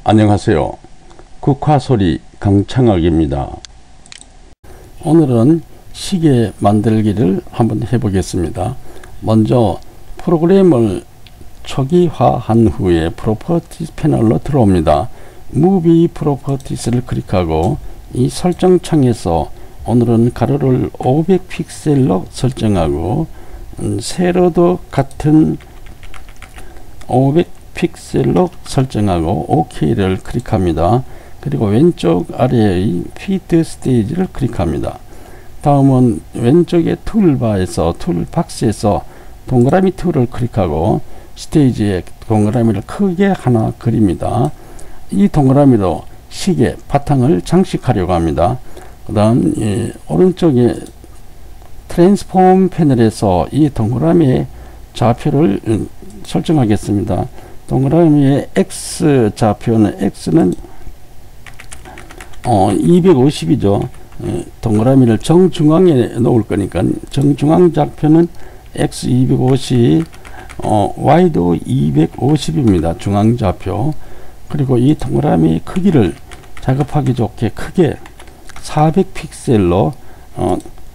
안녕하세요. 국화소리 강창학입니다. 오늘은 시계 만들기를 한번 해보겠습니다. 먼저 프로그램을 초기화한 후에 프로퍼티스 패널로 들어옵니다. 무비 프로퍼티스를 클릭하고 이 설정 창에서 오늘은 가로를 500픽셀로 설정하고 세로도 같은 500픽셀로 설정하고 OK를 클릭합니다. 그리고 왼쪽 아래의 피드 스테이지를 클릭합니다. 다음은 왼쪽의 툴바에서 툴박스에서 동그라미 툴을 클릭하고 스테이지에 동그라미를 크게 하나 그립니다. 이 동그라미로 시계 바탕을 장식하려고 합니다. 그 다음 오른쪽에 트랜스폼 패널에서 이 동그라미의 좌표를 설정하겠습니다. 동그라미의 X 좌표는 X는 250이죠. 동그라미를 정중앙에 놓을 거니까 정중앙 좌표는 X 250, Y도 250입니다. 중앙 좌표. 그리고 이 동그라미 크기를 작업하기 좋게 크게 400픽셀로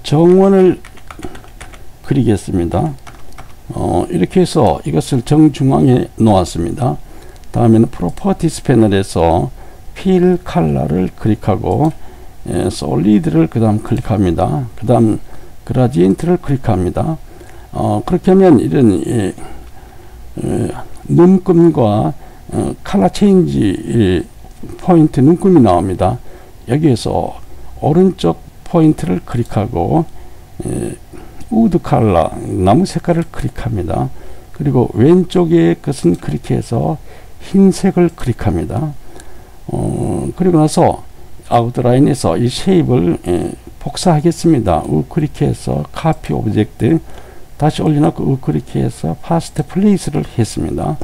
정원을 그리겠습니다. 이렇게 해서 이것을 정중앙에 놓았습니다. 다음에는 프로퍼티스 패널에서 필 컬러를 클릭하고 솔리드를 그 다음 클릭합니다. 그 다음 그라디엔트를 클릭합니다. 그렇게 하면 이런 눈금과 컬러 체인지 포인트 눈금이 나옵니다. 여기에서 오른쪽 포인트를 클릭하고 우드 컬러 나무 색깔을 클릭합니다. 그리고 왼쪽에 것은 클릭해서 흰색을 클릭합니다. 그리고 나서 아웃라인에서 이 쉐입을 복사하겠습니다. 우클릭해서 카피 오브젝트 다시 올려놓고 우클릭해서 파스트 플레이스를 했습니다.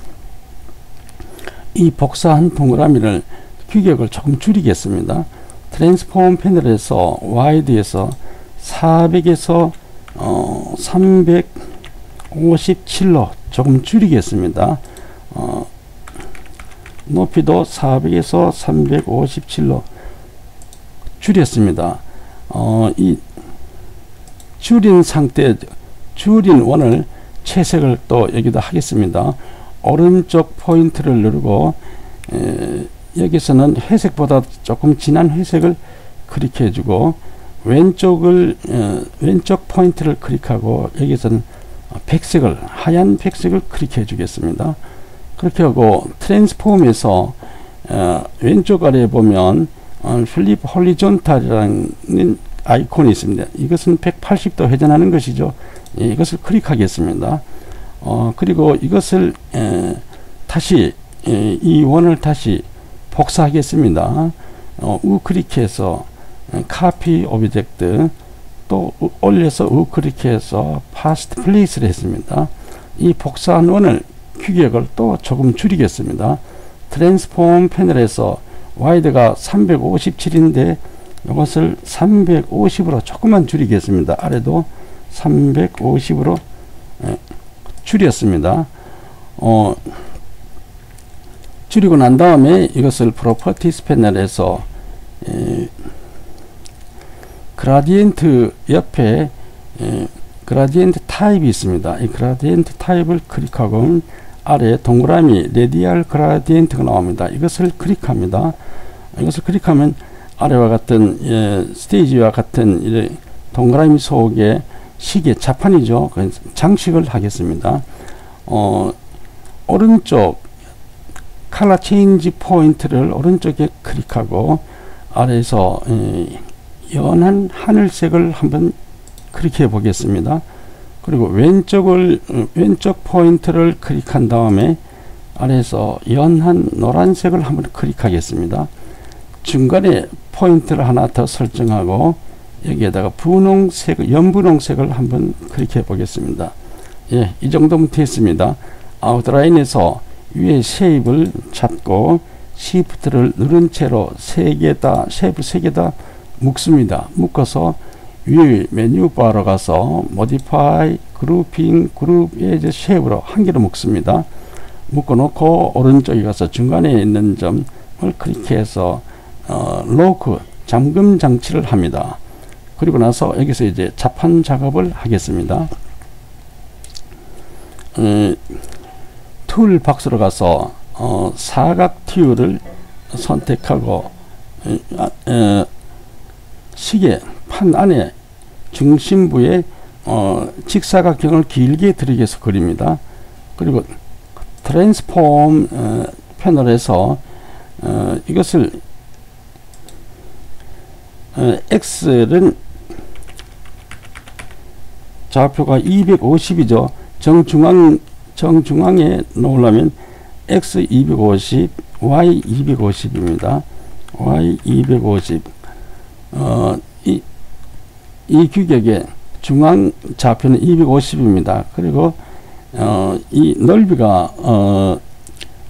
이 복사한 동그라미를 규격을 조금 줄이겠습니다. 트랜스폼 패널에서 와이드에서 400에서 357로 조금 줄이겠습니다. 높이도 400에서 357로 줄였습니다. 이 줄인 상태, 줄인 원을 채색을 또 여기다 하겠습니다. 오른쪽 포인트를 누르고 여기서는 회색보다 조금 진한 회색을 클릭해 주고 왼쪽 포인트를 클릭하고 여기서는 백색을 하얀 백색을 클릭해 주겠습니다. 그렇게 하고 트랜스폼에서 왼쪽 아래에 보면 플립 홀리존탈이라는 아이콘이 있습니다. 이것은 180도 회전하는 것이죠. 이것을 클릭하겠습니다. 그리고 이것을 다시 이 원을 다시 복사하겠습니다. 우클릭해서 카피 오브젝트 또 올려서 우클릭해서 파스트 플레이스를 했습니다. 이 복사한 원을 규격을 또 조금 줄이겠습니다. 트랜스폼 패널에서 와이드가 357인데 이것을 350으로 조금만 줄이겠습니다. 아래도 350으로 줄였습니다. 줄이고 난 다음에 이것을 프로퍼티스 패널에서 그라디엔트 옆에 그라디엔트 타입이 있습니다. 이 그라디엔트 타입을 클릭하고 아래 동그라미 레디얼 그라디엔트가 나옵니다. 이것을 클릭합니다. 이것을 클릭하면 아래와 같은 스테이지와 같은 동그라미 속에 시계 자판이죠. 장식을 하겠습니다. 오른쪽 컬러 체인지 포인트를 오른쪽에 클릭하고 아래에서 연한 하늘색을 한번 클릭해 보겠습니다. 그리고 왼쪽 포인트를 클릭한 다음에 아래에서 연한 노란색을 한번 클릭하겠습니다. 중간에 포인트를 하나 더 설정하고 여기에다가 분홍색, 연분홍색을 한번 클릭해 보겠습니다. 이 정도면 됐습니다. 아웃라인에서 위에 쉐입을 잡고 시프트를 누른 채로 쉐입 3개 다 묶습니다. 묶어서 위 메뉴바로 가서 모디파이, 그룹핑, 그룹 에이지 쉐입으로 한 개로 묶습니다. 묶어 놓고 오른쪽에 가서 중간에 있는 점 클릭해서 로크 잠금 장치를 합니다. 그리고 나서 여기서 이제 자판 작업을 하겠습니다. 툴 박스로 가서 사각 튜를 선택하고 시계 판 안에 중심부에 직사각형을 길게 들이기 위해서 그립니다. 그리고 트랜스폼 패널에서 이것을 X는 좌표가 250이죠. 정중앙에 놓으려면 X 250, Y 250입니다. Y 250. 이 규격의 중앙 좌표는 250입니다. 그리고 이 넓이가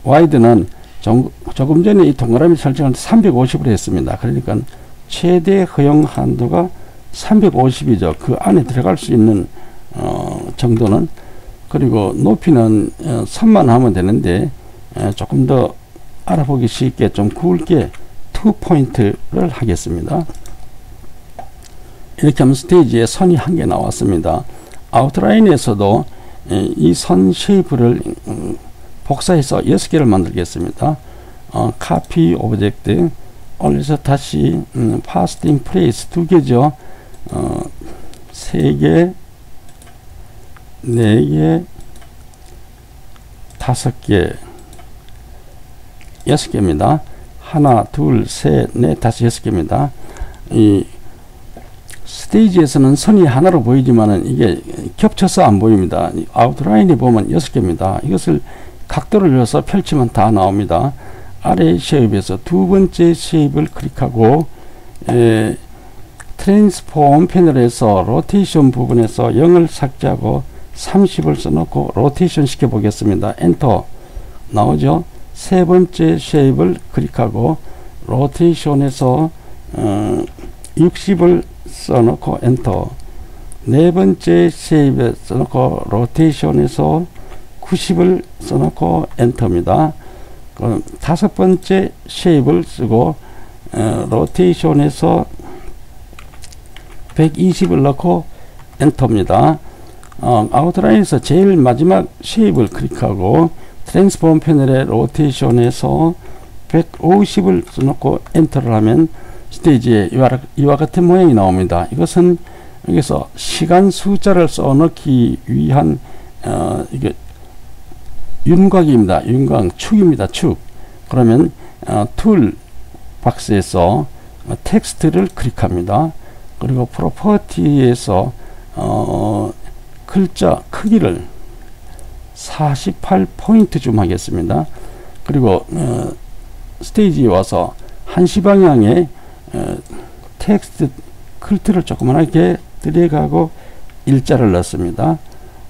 와이드는 조금 전에 이 동그라미 설정할 때 350으로 했습니다. 그러니까 최대 허용 한도가 350이죠. 그 안에 들어갈 수 있는 정도는. 그리고 높이는 3만 하면 되는데 조금 더 알아보기 쉽게 좀 굵게 2포인트를 하겠습니다. 이렇게 하면 스테이지에 선이 한 개 나왔습니다. 아웃라인에서도 이 선 쉐이프를 복사해서 6개를 만들겠습니다. 카피 오브젝트 올려서 다시 파스트 인 플레이스 2개죠. 3개 4개 5개 6개입니다. 하나 둘 셋 넷 다섯 6개입니다. 이 스테이지에서는 선이 하나로 보이지만은 이게 겹쳐서 안 보입니다. 아웃라인에 보면 6개입니다. 이것을 각도를 넣어서 펼치면 다 나옵니다. 아래 쉐입에서 두 번째 쉐입을 클릭하고 트랜스폼 패널에서 로테이션 부분에서 0을 삭제하고 30을 써놓고 로테이션 시켜 보겠습니다. 엔터 나오죠. 세 번째 쉐입을 클릭하고 로테이션에서 60을 써놓고 엔터. 네 번째 쉐입에 써놓고 로테이션에서 90을 써놓고 엔터입니다. 다섯 번째 쉐입을 쓰고 로테이션에서 120을 넣고 엔터입니다. 아웃라인에서 제일 마지막 쉐입을 클릭하고 트랜스폼 패널의 로테이션에서 150을 써놓고 엔터를 하면 스테이지에 이와 같은 모양이 나옵니다. 이것은 여기서 시간 숫자를 써넣기 위한 이게 윤곽입니다. 윤곽 축입니다. 축. 그러면 툴 박스에서 텍스트를 클릭합니다. 그리고 프로퍼티에서 글자 크기를 48포인트 좀 하겠습니다. 그리고 스테이지에 와서 한시 방향에 텍스트 글트를 조그만하게 들여가고 일자를 넣습니다.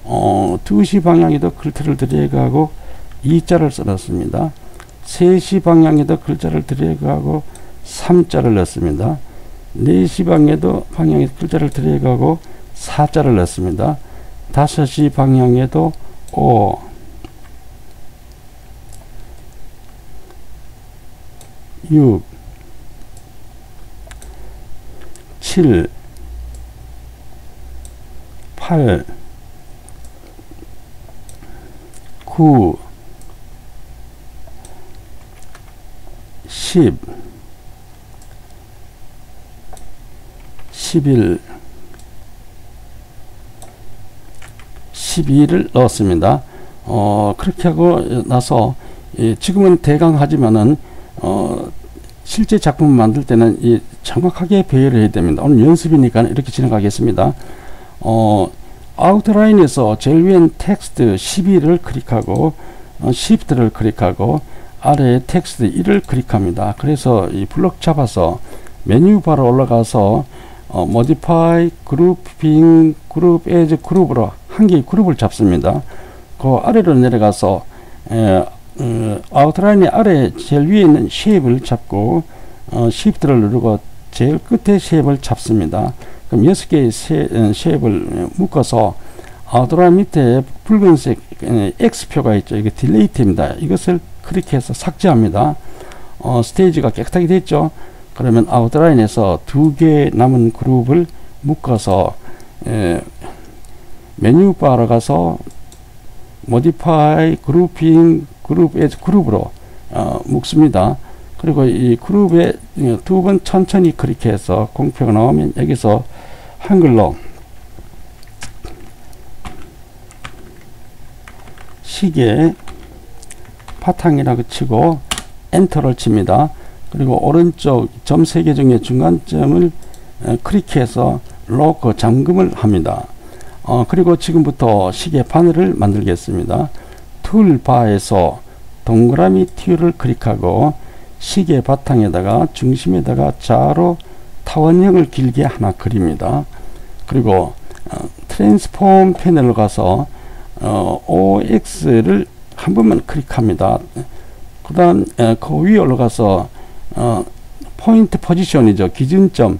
2시 방향에도 글트를 들여가고 2자를 써놨습니다. 3시 방향에도 글자를 들여가고 3자를 넣습니다. 4시 방향에 글자를 들여가고 4자를 넣습니다. 5시 방향에도 5, 6, 7, 8, 9, 10, 11, 12를 넣었습니다. 그렇게 하고 나서 지금은 대강 하지만은 실제 작품을 만들 때는 정확하게 배열을 해야 됩니다. 오늘 연습이니까 이렇게 진행하겠습니다. 아웃라인에서 제일 위엔 텍스트 12를 클릭하고 Shift를 클릭하고 아래에 텍스트 1을 클릭합니다. 그래서 이 블록 잡아서 메뉴 바로 올라가서 Modify, Grouping, Group as 그룹으로 한 개의 그룹을 잡습니다. 그 아래로 내려가서 아웃라인의 아래 제일 위에 있는 쉐입을 잡고 Shift를 누르고 제일 끝에 쉐입을 잡습니다. 그럼 6개의 쉐입을 묶어서 아웃라인 밑에 붉은색 X표가 있죠. 이게 딜레이트입니다. 이것을 클릭해서 삭제합니다. 스테이지가 깨끗하게 됐죠. 그러면 아웃라인에서 2개 남은 그룹을 묶어서 메뉴바로 가서 modify grouping group as 그룹으로 묶습니다. 그리고 이 그룹에 2번 천천히 클릭해서 공표가 나오면 여기서 한글로 시계 바탕이라고 치고 엔터를 칩니다. 그리고 오른쪽 점 3개 중에 중간점을 클릭해서 로크 잠금을 합니다. 그리고 지금부터 시계 바늘을 만들겠습니다. 툴바에서 동그라미 튀어를 클릭하고 시계 바탕에다가 중심에다가 자로 타원형을 길게 하나 그립니다. 그리고 트랜스폼 패널로 가서 OX를 한 번만 클릭합니다. 그 다음 그 위에 올라가서 포인트 포지션이죠. 기준점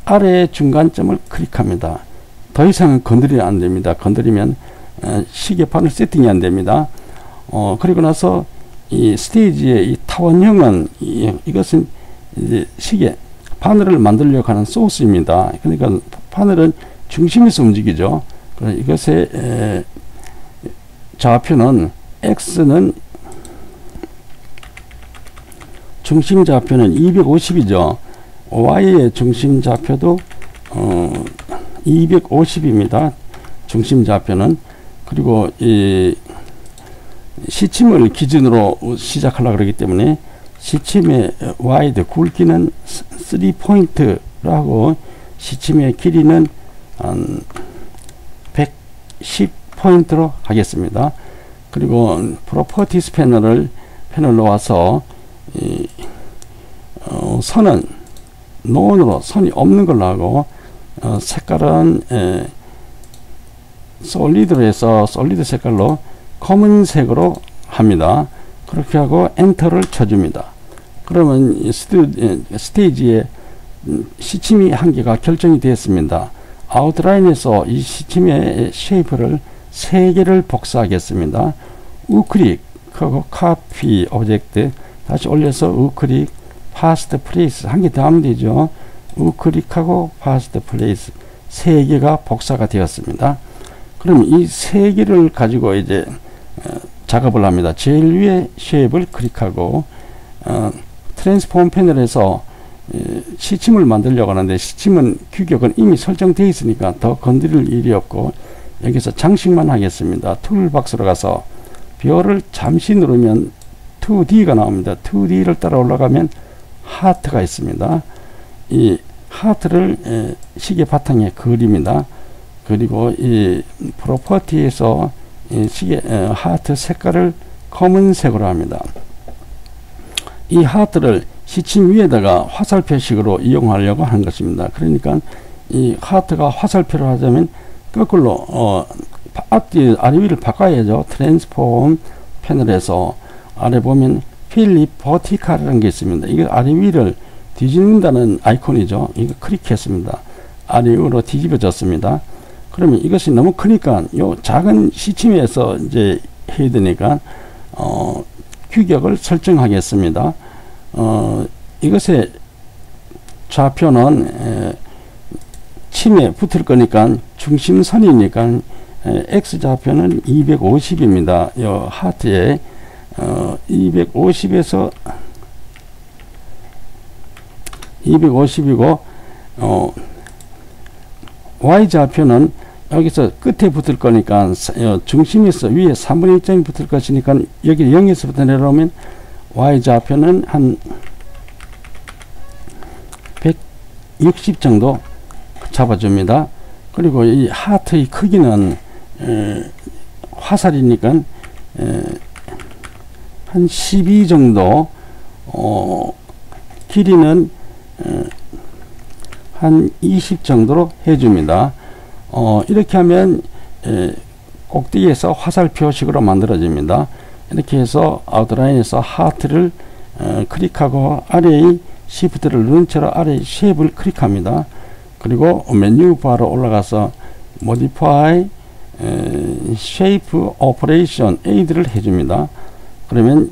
아래 중간점을 클릭합니다. 더 이상은 건드리면 안 됩니다. 건드리면 시계 바늘 세팅이 안 됩니다. 그리고 나서 이 스테이지의 이 타원형은 이것은 이제 시계 바늘을 만들려고 하는 소스입니다. 그러니까 바늘은 중심에서 움직이죠. 이것의 좌표는 X는 중심 좌표는 250이죠. Y의 중심 좌표도 250입니다. 중심 좌표는. 그리고 이 시침을 기준으로 시작하려고 그러기 때문에 시침의 와이드 굵기는 3포인트라고 시침의 길이는 110포인트로 하겠습니다. 그리고 프로퍼티스 패널로 와서 선은 노온으로 선이 없는 걸로 하고 색깔은 솔리드로 해서 솔리드 색깔로 검은색으로 합니다. 그렇게 하고 엔터를 쳐줍니다. 그러면 스테이지의 시침이 한 개가 결정이 되었습니다. 아웃라인에서 이 시침의 쉐이프를 3개를 복사하겠습니다. 우클릭하고 카피 오브젝트 다시 올려서 우클릭 파스트 플레이스 한 개 더 하면 되죠. 우클릭하고 파스트 플레이스 3개가 복사가 되었습니다. 그럼 이 3개를 가지고 이제 작업을 합니다. 제일 위에 쉐입을 클릭하고 트랜스폼 패널에서 시침을 만들려고 하는데 시침은 규격은 이미 설정되어 있으니까 더 건드릴 일이 없고 여기서 장식만 하겠습니다. 툴박스로 가서 별을 잠시 누르면 2D가 나옵니다. 2D를 따라 올라가면 하트가 있습니다. 이 하트를 시계 바탕에 그립니다. 그리고 이 프로퍼티에서 이 시계 하트 색깔을 검은색으로 합니다. 이 하트를 시침 위에다가 화살표식으로 이용하려고 하는 것입니다. 그러니까 이 하트가 화살표로 하자면 거꾸로 앞뒤 아래 위를 바꿔야죠. 트랜스폼 패널에서 아래 보면 필립 버티칼이라는 게 있습니다. 이거 아래 위를 뒤집는다는 아이콘이죠. 이거 클릭했습니다. 아래 위로 뒤집어졌습니다. 그러면 이것이 너무 크니까 요 작은 시침에서 이제 해야 되니까 규격을 설정하겠습니다. 이것의 좌표는 침에 붙을 거니까 중심선이니까 X 좌표는 250입니다. 요 하트에 250에서 250이고 Y 좌표는 여기서 끝에 붙을 거니까 중심에서 위에 3분의 1점이 붙을 것이니까 여기 0에서부터 내려오면 Y 좌표는 한 160 정도 잡아줍니다. 그리고 이 하트의 크기는 화살이니까 한 12 정도, 길이는 한 20 정도로 해줍니다. 이렇게 하면 꼭대기에서 화살표식으로 만들어집니다. 이렇게 해서 아웃라인에서 하트를 클릭하고 아래의 시프트를 누른 채로 아래의 쉐입을 클릭합니다. 그리고 메뉴 바로 올라가서 modify shape operation aid를 해줍니다. 그러면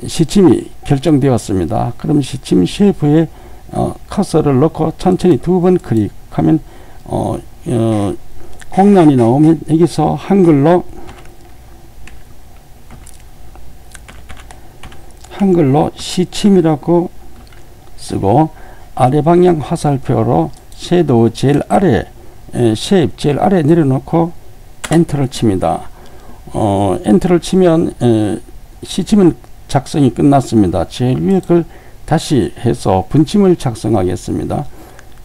시침이 결정되었습니다. 그럼 시침 쉐이프에 커서를 넣고 천천히 2번 클릭하면 공란이 나오면 여기서 한글로 시침이라고 쓰고 아래 방향 화살표로 섀도우 제일 아래 쉐입 제일 아래 내려놓고 엔터를 칩니다. 엔터를 치면 시침은 작성이 끝났습니다. 제일 위에 걸 다시 해서 분침을 작성하겠습니다.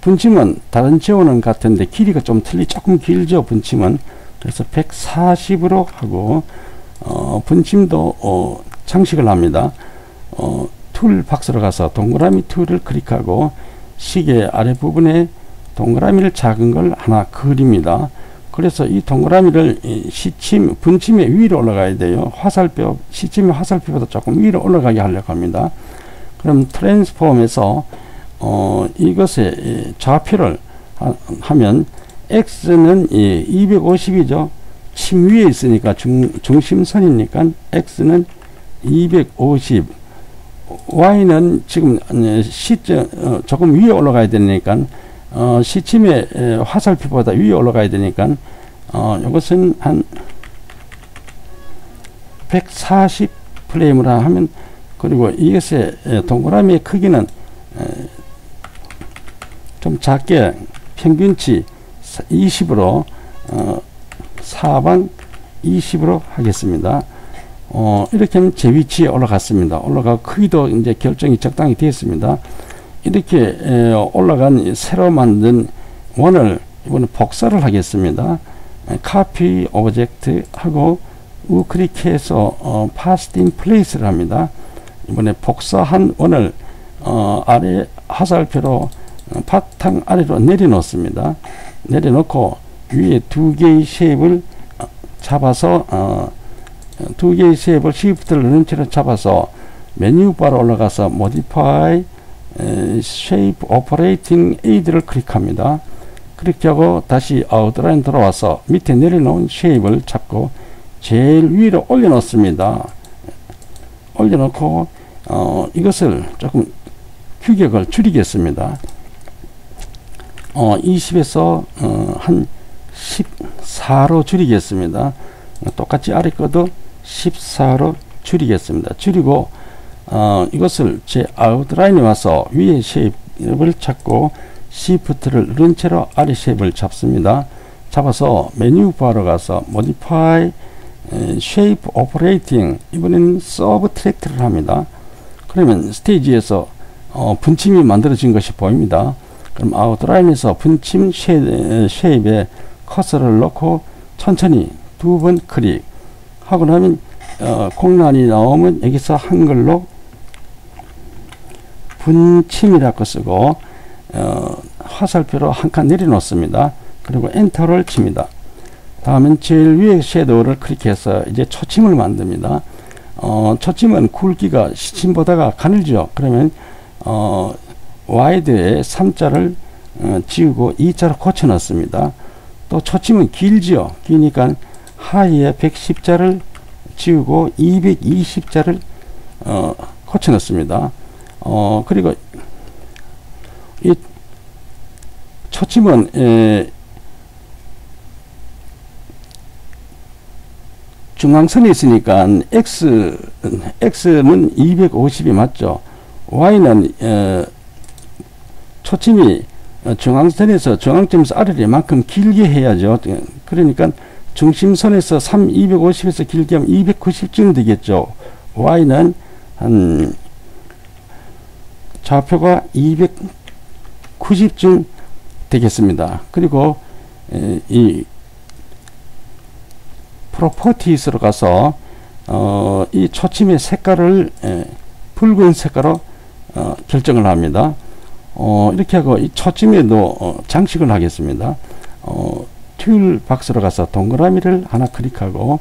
분침은 다른 제호는 같은데 길이가 좀 조금 길죠. 분침은. 그래서 140으로 하고 분침도 장식을 합니다. 툴 박스로 가서 동그라미 툴을 클릭하고 시계 아랫부분에 동그라미를 작은 걸 하나 그립니다. 그래서 이 동그라미를 분침의 위로 올라가야 돼요. 시침의 화살표보다 조금 위로 올라가게 하려고 합니다. 그럼 트랜스폼에서 이것의 좌표를 하면 X는 250이죠. 침 위에 있으니까 중심선이니까 X는 250, Y는 지금 조금 위에 올라가야 되니까 시침의 화살표보다 위에 올라가야 되니까 이것은 한 140 프레임을 하면, 그리고 이것의 동그라미의 크기는 좀 작게 평균치 20으로 사방 20으로 하겠습니다. 이렇게 하면 제 위치에 올라갔습니다. 올라가고 크기도 이제 결정이 적당히 되었습니다. 이렇게 올라간 새로 만든 원을 이번에 복사를 하겠습니다. 카피 오브젝트 하고 우클릭해서 파스트 인 플레이스를 합니다. 이번에 복사한 원을 아래 화살표로 바탕 아래로 내려놓습니다. 내려놓고 위에 두 개의 쉐입을 잡아서 두 개의 쉐입을 시프트를 누른 채로 잡아서 메뉴바로 올라가서 Modify Shape Operating Aid를 클릭합니다. 그렇게 하고 다시 아웃라인 들어와서 밑에 내려놓은 쉐입을 잡고 제일 위로 올려놓습니다. 올려놓고 이것을 조금 규격을 줄이겠습니다. 20에서 한 14로 줄이겠습니다. 똑같이 아래 거도 14로 줄이겠습니다. 줄이고 이것을 제 아웃라인에 와서 위에 쉐입을 찾고 시프트를 누른 채로 아래 쉐입을 잡습니다. 잡아서 메뉴바로 가서 Modify Shape Operating, 이번엔 서브트랙트를 합니다. 그러면 스테이지에서 분침이 만들어진 것이 보입니다. 그럼 아웃라인에서 분침 쉐입에 커서를 넣고 천천히 2번 클릭 하고 나면 공란이 나오면 여기서 한글로 분침이라고 쓰고 화살표로 한 칸 내려놓습니다. 그리고 엔터를 칩니다. 다음은 제일 위에 섀도우를 클릭해서 이제 초침을 만듭니다. 초침은 굵기가 시침보다가 가늘죠. 그러면 와이드에 3자를 지우고 2자로 고쳐 넣습니다. 또 초침은 길죠. 기니까 하이에 110자를 지우고 220자를 고쳐 넣습니다. 그리고 이 초침은 중앙선에 있으니까 X는 250이 맞죠. Y는 초침이 중앙선에서 중앙점에서 아래로 이만큼 길게 해야죠. 그러니까 중심선에서 250에서 길게 하면 290쯤 되겠죠. Y는 한 좌표가 290쯤 되겠습니다. 그리고 이 프로퍼티스로 가서 이 초침의 색깔을 붉은 색깔로 결정을 합니다. 이렇게 하고 이 초침에도 장식을 하겠습니다. 툴 박스로 가서 동그라미를 하나 클릭하고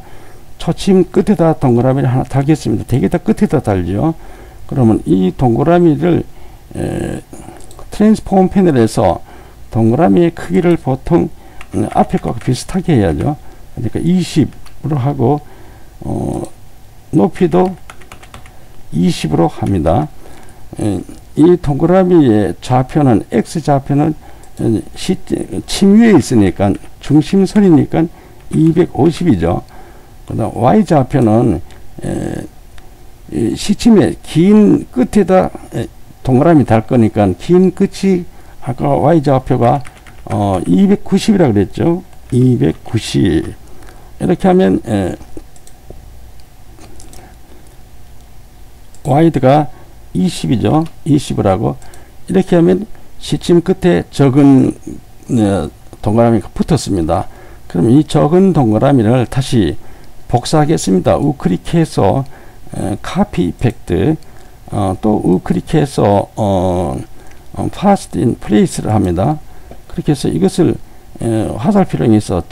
초침 끝에다 동그라미를 하나 달겠습니다. 대개 다 끝에다 달죠. 그러면 이 동그라미를 트랜스폼 패널에서 동그라미의 크기를 보통 앞에 거와 비슷하게 해야죠. 그러니까 20으로 하고 높이도 20으로 합니다. 이 동그라미의 좌표는 X좌표는 침 위에 있으니까 중심선이니까 250이죠. 그 다음 Y좌표는 시침의 긴 끝에다 동그라미 달 거니까 긴 끝이 아까 Y좌표가 290이라 그랬죠. 290 이렇게 하면 Y가 20이죠. 20을 하고 이렇게 하면 시침 끝에 적은 동그라미가 붙었습니다. 그럼 이 적은 동그라미를 다시 복사하겠습니다. 우클릭해서 카피 이펙트 또 우클릭해서 파스트 인 플레이스를 합니다. 그렇게 해서 이것을 화살표를 이용해서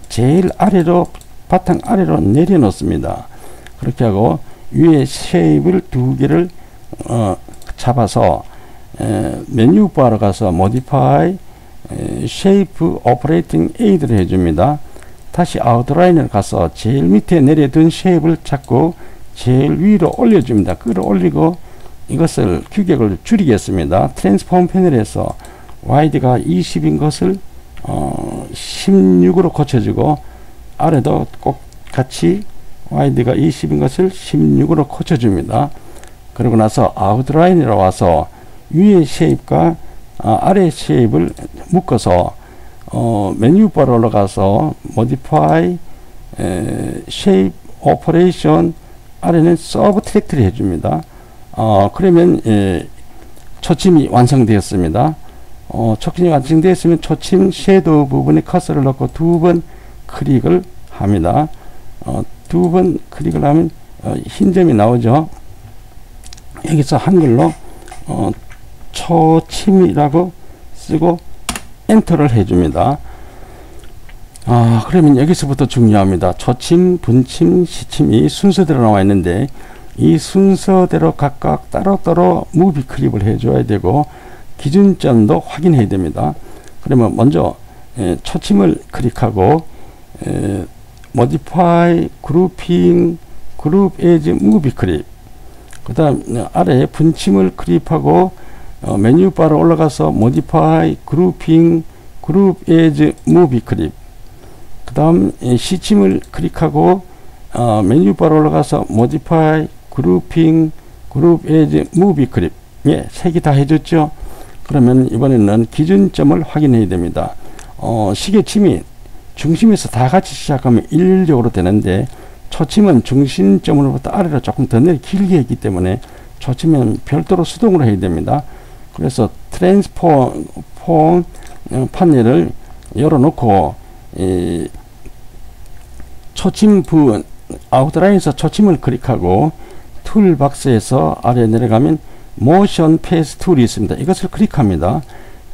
제일 아래로 바탕 아래로 내려놓습니다. 그렇게 하고 위에 쉐입을 두 개를 잡아서 메뉴 바로 가서 Modify Shape Operating Aid를 해줍니다. 다시 아웃라인을 가서 제일 밑에 내려둔 쉐입을 잡고 제일 위로 올려줍니다. 끌어올리고 이것을 규격을 줄이겠습니다. 트랜스폼 패널에서 와이드가 20인 것을 16으로 고쳐주고 아래도 꼭 같이 와이드가 20인 것을 16으로 고쳐줍니다. 그러고 나서 아웃라인으로 와서 위의 쉐입과 아래 쉐입을 묶어서 메뉴바로 올라가서 Modify Shape Operation 아래는 서브트랙트를 해줍니다. 그러면 초침이 완성되었습니다. 초침이 완성되었으면 초침 섀도우 부분에 커서를 넣고 두 번 클릭을 합니다. 두 번 클릭을 하면 흰 점이 나오죠. 여기서 한글로 초침이라고 쓰고 엔터를 해줍니다. 그러면 여기서부터 중요합니다. 초침, 분침, 시침이 순서대로 나와 있는데 이 순서대로 각각 따로따로 무비 클립을 해줘야 되고 기준점도 확인해야 됩니다. 그러면 먼저 초침을 클릭하고 Modify Grouping Group as Movie Clip 그 다음 아래 분침을 클릭하고 메뉴바로 올라가서 Modify Grouping Group as Movie Clip 그 다음 시침을 클릭하고 메뉴바로 올라가서 Modify Grouping Group as Movie Clip 예, 세 개 다 해줬죠. 그러면 이번에는 기준점을 확인해야 됩니다. 시계침이 중심에서 다 같이 시작하면 일률적으로 되는데 초침은 중심점으로부터 아래로 조금 더 길게 했기 때문에 초침은 별도로 수동으로 해야 됩니다. 그래서 트랜스폼 판넬을 열어놓고 초침 부분 아웃라인에서 초침을 클릭하고 툴박스에서 아래 내려가면 모션 패스 툴이 있습니다. 이것을 클릭합니다.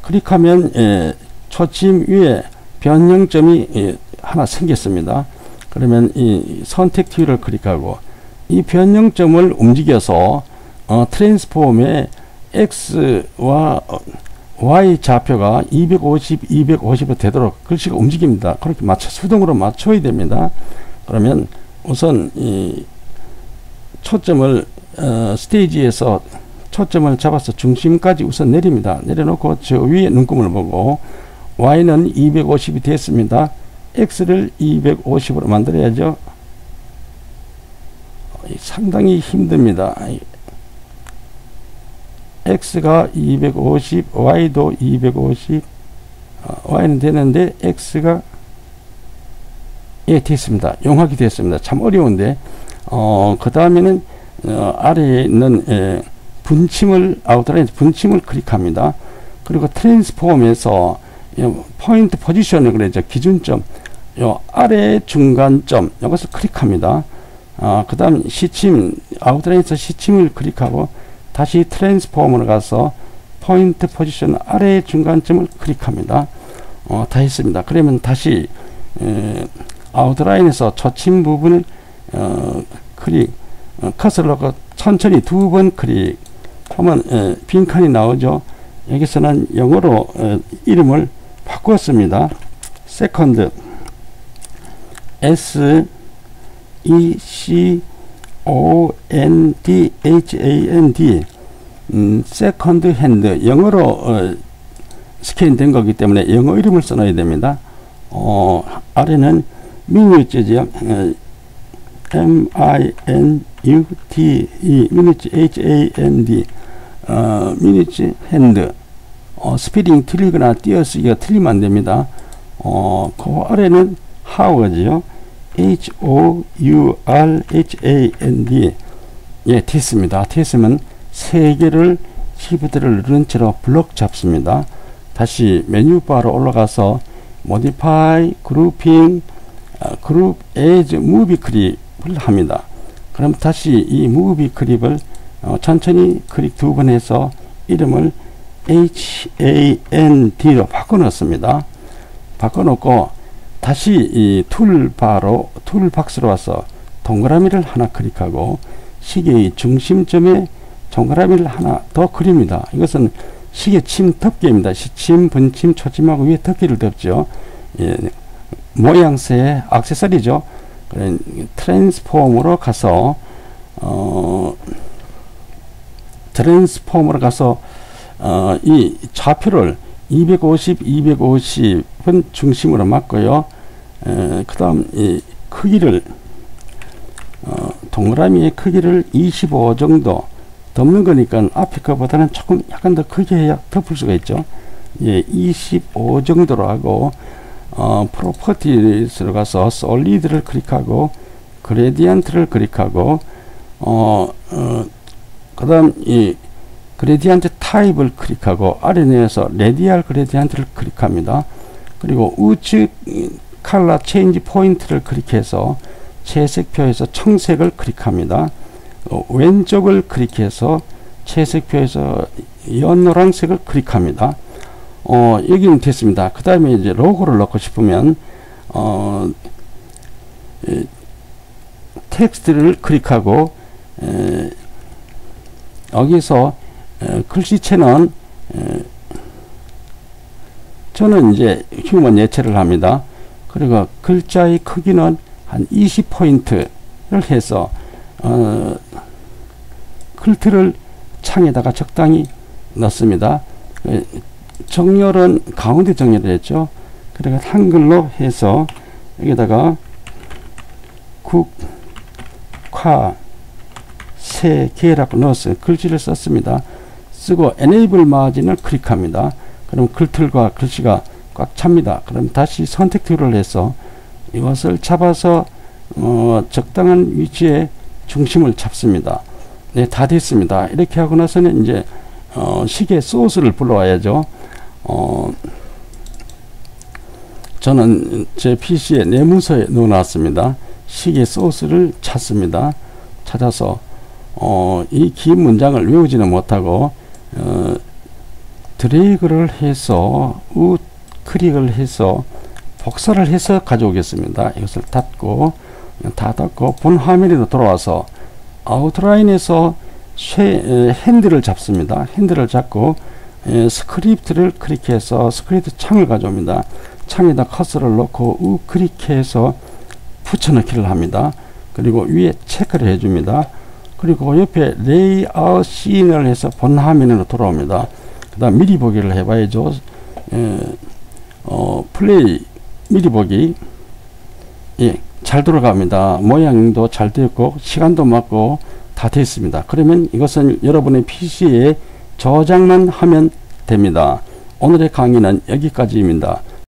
클릭하면 초침 위에 변형점이 하나 생겼습니다. 그러면 이 선택 툴을 클릭하고 이 변형점을 움직여서 트랜스폼의 X와 Y 좌표가 250, 250으로 되도록 글씨가 움직입니다. 그렇게 수동으로 맞춰야 됩니다. 그러면 우선 이 초점을 스테이지에서 초점을 잡아서 중심까지 우선 내립니다. 내려놓고 저 위에 눈금을 보고 Y는 250이 됐습니다. X를 250으로 만들어야죠. 상당히 힘듭니다. X가 250, Y도 250, Y는 되는데 X가 예, 됐습니다. 용하게 됐습니다. 참 어려운데 그 다음에는 아래에 있는 분침을 아웃라인 분침을 클릭합니다. 그리고 트랜스폼에서 포인트 포지션을 그래죠. 기준점 요 아래 중간점 이것을 클릭합니다. 그 다음 시침 아웃라인에서 시침을 클릭하고 다시 트랜스폼으로 가서 포인트 포지션 아래 중간점을 클릭합니다. 다 했습니다. 그러면 다시 아웃라인에서 초침 부분을 컷을 넣고 천천히 두 번 클릭하면 빈칸이 나오죠. 여기서는 영어로 이름을 바꾸었습니다. 세컨드 S E C S-E-C-O-N-D-H-A-N-D 세컨드 핸드 영어로 스캔된 거기 때문에 영어 이름을 써놔야 됩니다. 아래는 미니지죠. M-I-N-U-T-E 미니지 H-A-N-D 미니지 핸드 스피링 틀리거나 띄어쓰기가 틀리면 안 됩니다. 그 아래는 how지요. H-O-U-R-H-A-N-D 예, 됐습니다. 됐으면 세 개를 키보드를 누른 채로 블록 잡습니다. 다시 메뉴바로 올라가서 Modify, Grouping, Group as Movie Clip을 합니다. 그럼 다시 이 Movie Clip을 천천히 클릭 두 번 해서 이름을 HAND로 바꿔놓습니다. 바꿔놓고 다시 이 툴박스로 와서 동그라미를 하나 클릭하고 시계의 중심점에 동그라미를 하나 더 그립니다. 이것은 시계 침 덮개입니다. 시침, 분침, 초침하고 위에 덮개를 덮죠. 예, 모양새 액세서리죠. 트랜스폼으로 가서 이 좌표를 250, 250은 중심으로 맞고요. 그 다음 이 크기를 동그라미의 크기를 25 정도 덮는 거니까 앞에 거보다는 조금 약간 더 크게 해야 덮을 수가 있죠. 예, 25 정도로 하고 프로퍼티스로 가서 솔리드를 클릭하고 그레디언트를 클릭하고 그 다음 이 그레디언트 타입을 클릭하고 아래 내에서 레디알 그레디언트를 클릭합니다. 그리고 우측 컬러 체인지 포인트를 클릭해서 채색표에서 청색을 클릭합니다. 왼쪽을 클릭해서 채색표에서 연노란색을 클릭합니다. 여기는 됐습니다. 그 다음에 이제 로고를 넣고 싶으면 텍스트를 클릭하고 여기서 글씨체는 저는 이제 휴먼 예체를 합니다. 그리고 글자의 크기는 한 20포인트를 해서 글트를 창에다가 적당히 넣습니다. 정렬은 가운데 정렬을 했죠. 그래서 한글로 해서 여기다가 국화 세계라고 넣었어요. 글씨를 썼습니다. 쓰고 Enable 마진을 클릭합니다. 그럼 글틀과 글씨가 꽉 찹니다. 그럼 다시 선택 툴을 해서 이것을 잡아서 적당한 위치에 중심을 잡습니다. 네, 다 됐습니다. 이렇게 하고 나서는 이제 시계 소스를 불러와야죠. 저는 제 PC에 내문서에 넣어놨습니다. 시계 소스를 찾습니다. 찾아서 이 긴 문장을 외우지는 못하고 드래그를 해서 우클릭을 해서 복사를 해서 가져오겠습니다. 이것을 닫고 다 닫고 본 화면으로 돌아와서 아웃라인에서 핸들을 잡습니다. 핸들을 잡고 스크립트를 클릭해서 스크립트 창을 가져옵니다. 창에다 커서를 놓고 우클릭해서 붙여넣기를 합니다. 그리고 위에 체크를 해줍니다. 그리고 옆에 레이아웃 씬을 해서 본 화면으로 돌아옵니다. 그 다음 미리 보기를 해봐야죠. 플레이 미리 보기. 예, 잘 돌아갑니다. 모양도 잘 되었고 시간도 맞고 다 됐습니다. 그러면 이것은 여러분의 PC에 저장만 하면 됩니다. 오늘의 강의는 여기까지입니다.